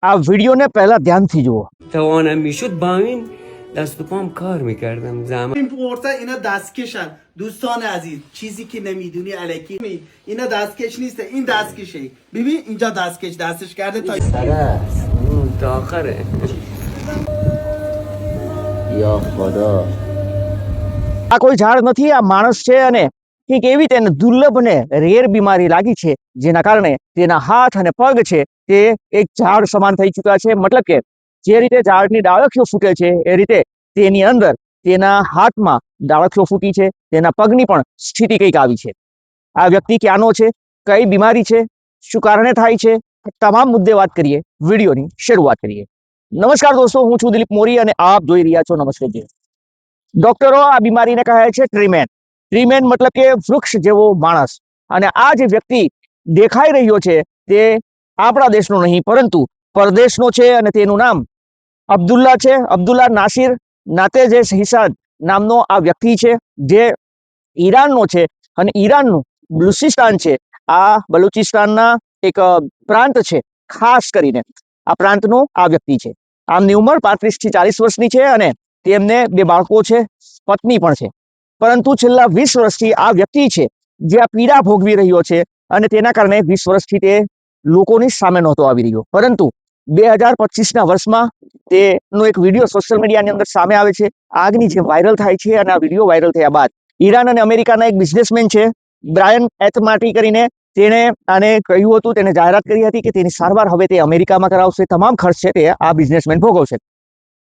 આ વિડીયોને પહેલા ધ્યાનથી જુઓ. توانم میشد با این دست و پام کار میکردم زحمت این پورتا اینا دستکشن دوستان عزیز چیزی که نمیدونی الکی اینا دستکش نیست این دستکشه ببین اینجا دستکش دستش کرده تا تا آخره یا خدا આ કોઈ ઝાડ નથી, આ માણસ છે અને કંઈક એવી તેને દુર્લભ ને રેર બીમારી લાગી છે જેના કારણે તેના હાથ અને પગ છે તે એક ઝાડ સમાન થઈ ચૂક્યા છે. મતલબ કે જે રીતે ઝાડની ડાળખીઓ ફૂટે છે એ રીતે તેની અંદર તેના હાથમાં ડાળખીઓ ફૂટી છે, તેના પગની પણ સ્થિતિ કંઈક આવી છે. આ વ્યક્તિ ક્યાંનો છે, કઈ બીમારી છે, શું કારણે થાય છે, તમામ મુદ્દે વાત કરીએ. વિડીયોની શરૂઆત કરીએ. નમસ્કાર દોસ્તો, હું છું દિલીપ મોરી અને આપ જોઈ રહ્યા છો નમસ્તે જી. ડોક્ટરો આ બીમારીને કહે છે ટ્રીમેન. ટ્રીમેન મતલબ કે વૃક્ષ જેવો માણસ. અને આ જે વ્યક્તિ દેખાઈ રહ્યો છે તે આપણા દેશનો નહીં પરંતુ પરદેશનો છે અને તેનું નામ અબ્દુલ્લા છે. અબ્દુલ્લા નાસિર નાતેજ હિસાદ નામનો આ વ્યક્તિ છે જે ઈરાનનો છે અને ઈરાનનું બલુચિસ્તાન છે. આ બલુચિસ્તાનના એક પ્રાંત છે ખાસ કરીને. આ પ્રાંતનો આ વ્યક્તિ છે. આમની ઉંમર 35 થી 40 વર્ષની છે અને તેમને 2 બાળકો છે, પત્ની પણ છે. પરંતુ છેલ્લા 20 વર્ષથી આ વ્યક્તિ છે જે આ પીડા ભોગવી રહ્યો છે અને તેના કારણે 20 વર્ષથી તે લોકોની સામે નહોતો આવી રહ્યો. પરંતુ 2025ના વર્ષમાં તેનો એક વિડીયો સોશિયલ મીડિયાની અંદર સામે આવે છે, આગની જે વાયરલ થાય છે. અને આ વિડીયો વાયરલ થયા બાદ ઈરાન અને અમેરિકાના એક બિઝનેસમેન છે બ્રાયન એથમાટી કરીને, તેણે આને કહ્યું હતું, તેને જાહેરાત કરી હતી કે તેની સારવાર હવે તે અમેરિકામાં કરાવશે. તમામ ખર્ચ છે તે આ બિઝનેસમેન ભોગવશે.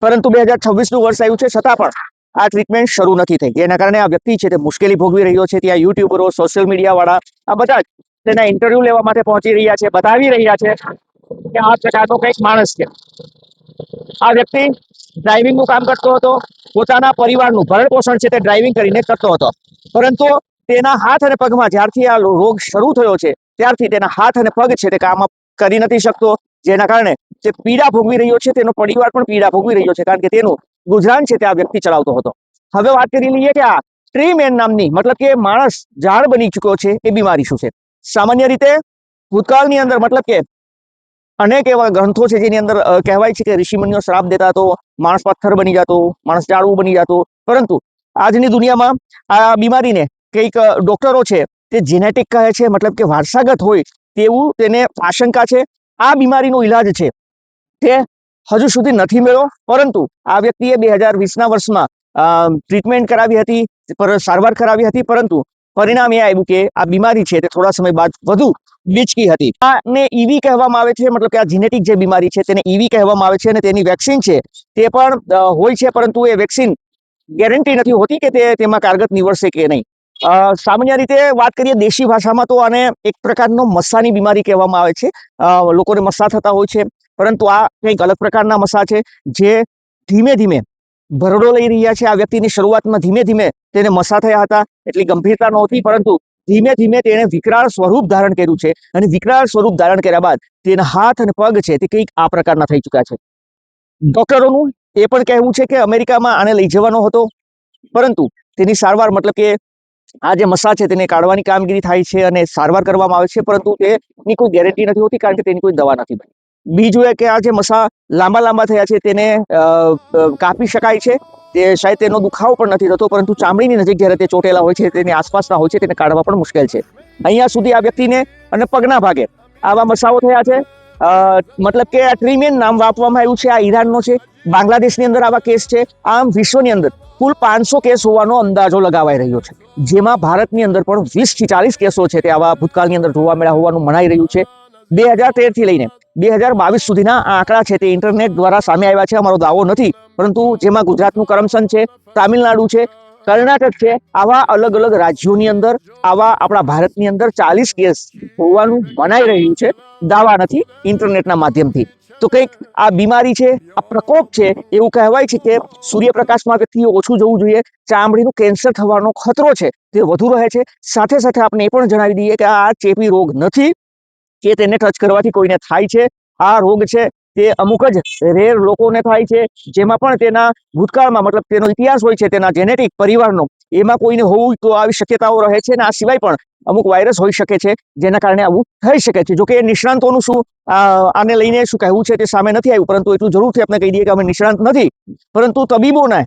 પરંતુ 2026નું વર્ષ આવ્યું છે છતાં પણ આ ટ્રીટમેન્ટ શરૂ નથી થઈ, જેના કારણે આ વ્યક્તિ છે તે મુશ્કેલી ભોગવી રહ્યો છે. ત્યાં યુટ્યુબરો, સોશિયલ મીડિયા વાળા આ બધા જ તેના ઇન્ટરવ્યુ લેવા માટે પહોંચી રહ્યા છે, બતાવી રહ્યા છે કે આ પ્રકારનો કંઈક માણસ છે. આ વ્યક્તિ ડ્રાઇવિંગનું કામ કરતો હતો, પોતાના પરિવારનું ભરણ પોષણ છે તે ડ્રાઇવિંગ કરીને કરતો હતો. પરંતુ તેના હાથ અને પગમાં જ્યારથી આ રોગ શરૂ થયો છે ત્યારથી તેના હાથ અને પગ છે તે કામ કરી નથી શકતો, જેના કારણે તે પીડા ભોગવી રહ્યો છે. તેનો પરિવાર પણ પીડા ભોગવી રહ્યો છે કારણ કે તેનું ગુજરાન છે તે આ વ્યક્તિ ચલાવતો હતો. હવે વાત કરી લઈએ કે આ ટ્રીમેન નામની મતલબ કે માણસ ઝાડ બની ચૂક્યો છે એ બીમારી શું છે. સામાન્ય રીતે ભૂતકાળની અંદર મતલબ કે અનેક એવા ગ્રંથો છે જેની અંદર કહેવાય છે કે ઋષિમુનિઓ શ્રાપ દેતા તો માણસ પથ્થર બની જતો, માણસ ઝાડવું બની જતો. પરંતુ આજની દુનિયામાં આ બીમારીને કંઈક ડોક્ટરો છે તે જેનેટિક કહે છે, મતલબ કે વારસાગત હોય તેવું તેને આશંકા છે. આ બીમારીનો ઈલાજ છે તે હજુ સુધી નથી મળ્યો. પરંતુ આ વ્યક્તિએ 2020ના વર્ષમાં ટ્રીટમેન્ટ કરાવી હતી, સારવાર કરાવી હતી, પરંતુ પરિણામ એ આવ્યું કે આ બીમારી છે તે થોડા સમય બાદ વધુ બીચકી હતી. આને ઈવી કહેવામાં આવે છે, મતલબ કે આ જીનેટિક જે બીમારી છે તેને ઈવી કહેવામાં આવે છે અને તેની વેક્સિન છે તે પણ હોય છે, પરંતુ એ વેક્સિન ગેરંટી નથી હોતી કે તેમાં કારગત નીવડશે કે નહીં. સામાન્ય રીતે વાત કરીએ દેશી ભાષામાં તો આને એક પ્રકારનો મસ્સાની બીમારી કહેવામાં આવે છે. લોકોને મસ્સા થતા હોય છે, પરંતુ આ કંઈક અલગ પ્રકારના મસ્સા છે જે ધીમે ધીમે ભરડો લઈ રહ્યા છે. આ વ્યક્તિની શરૂઆતમાં ધીમે ધીમે તેને મસ્સા થયા હતા, એટલી ગંભીરતા નહોતી, પરંતુ ધીમે ધીમે તેણે વિકરાળ સ્વરૂપ ધારણ કર્યું છે અને વિકરાળ સ્વરૂપ ધારણ કર્યા બાદ તેના હાથ અને પગ છે તે કંઈક આ પ્રકારના થઈ ચૂક્યા છે. ડોક્ટરોનું એ પણ કહેવું છે કે અમેરિકામાં આને લઈ જવાનો હતો, પરંતુ તેની સારવાર મતલબ કે આ જે મસ્સા છે તેને કાઢવાની કામગીરી થાય છે અને સારવાર કરવામાં આવે છે, પરંતુ તેની કોઈ ગેરંટી નથી હોતી કારણ કે તેની કોઈ દવા નથી બની. બીજું એ કે આ જે મસ્સા લાંબા થયા છે તેને કાપી શકાય છે. તે શાયદ તેનો દુખાવો પણ નથી થતો, પરંતુ ચામડીની નજીક જ્યારે તે ચોટેલા હોય છે તેની આસપાસના હોય છે તેને કાઢવા પણ મુશ્કેલ છે. અહીંયા સુધી આ વ્યક્તિને અને પગના ભાગે આવા મસ્સાઓ થયા છે. મતલબ કે આ ટ્રીમેન નામ આપવામાં આવ્યું છે. આ ઈરાનનો છે, બાંગ્લાદેશની અંદર આવા કેસ છે. આમ વિશ્વની અંદર કુલ 500 કેસ હોવાનો અંદાજો લગાવાઈ રહ્યો છે, જેમાં ભારતની અંદર પણ 20 થી 40 કેસો છે તે આવા ભૂતકાળની અંદર જોવા મળ્યા હોવાનું મનાઈ રહ્યું છે. 2013 થી લઈને 2022 સુધીના આ આંકડા છે તે ઇન્ટરનેટ દ્વારા સામે આવ્યા છે. અમારો દાવો નથી, પરંતુ જેમાં ગુજરાતનું કરમસદ છે, તામિલનાડુ છે, કર્ણાટક છે, આવા અલગ અલગ રાજ્યોની અંદર આવા આપણા ભારતની અંદર 40 કેસ હોવાનું મનાઈ રહ્યું છે. દાવા નથી, ઇન્ટરનેટના માધ્યમથી. તો કંઈક આ બીમારી છે, આ પ્રકોપ છે. એવું કહેવાય છે કે સૂર્યપ્રકાશમાં વ્યક્તિએ ઓછું જવું જોઈએ, ચામડીનું કેન્સર થવાનો ખતરો છે તે વધુ રહે છે. સાથે સાથે આપણે એ પણ જણાવી દઈએ કે આ ચેપી રોગ નથી કે તેને ટચ કરવાથી કોઈને થાય છે. આ રોગ છે તે અમુક જ રેર લોકોને થાય છે, જેમાં પણ તેના ભૂતકાળમાં મતલબ તેનો ઇતિહાસ હોય છે, તેના જેનેટિક પરિવારનો એમાં કોઈને હોવું તો આવી શક્યતાઓ રહે છે. અને આ સિવાય પણ અમુક વાયરસ હોઈ શકે છે, જેના કારણે આવું થઈ શકે છે. જોકે નિષ્ણાંતોનું શું આને લઈને શું કહેવું છે તે સામે નથી આવ્યું, પરંતુ એટલું જરૂરથી આપણે કહી દઈએ કે અમે નિષ્ણાંત નથી, પરંતુ તબીબોને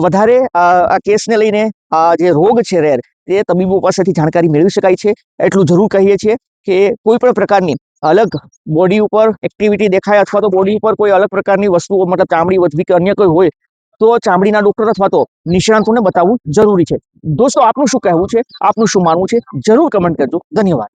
વધારે આ કેસને લઈને આ જે રોગ છે રેર, તે તબીબો પાસેથી જાણકારી મેળવી શકાય છે. એટલું જરૂર કહીએ છીએ કે કોઈ પણ પ્રકારની અલગ બોડી ઉપર એક્ટિવિટી દેખાય અથવા તો બોડી ઉપર કોઈ અલગ પ્રકારની વસ્તુઓ મતલબ ચામડી વધવી કે અન્ય કોઈ હોય તો ચામડીના ડોક્ટર અથવા તો નિષ્ણાંતોને બતાવવું જરૂરી છે. દોસ્તો, આપનું શું કહેવું છે, આપનું શું માનવું છે, જરૂર કમેન્ટ કરજો. ધન્યવાદ.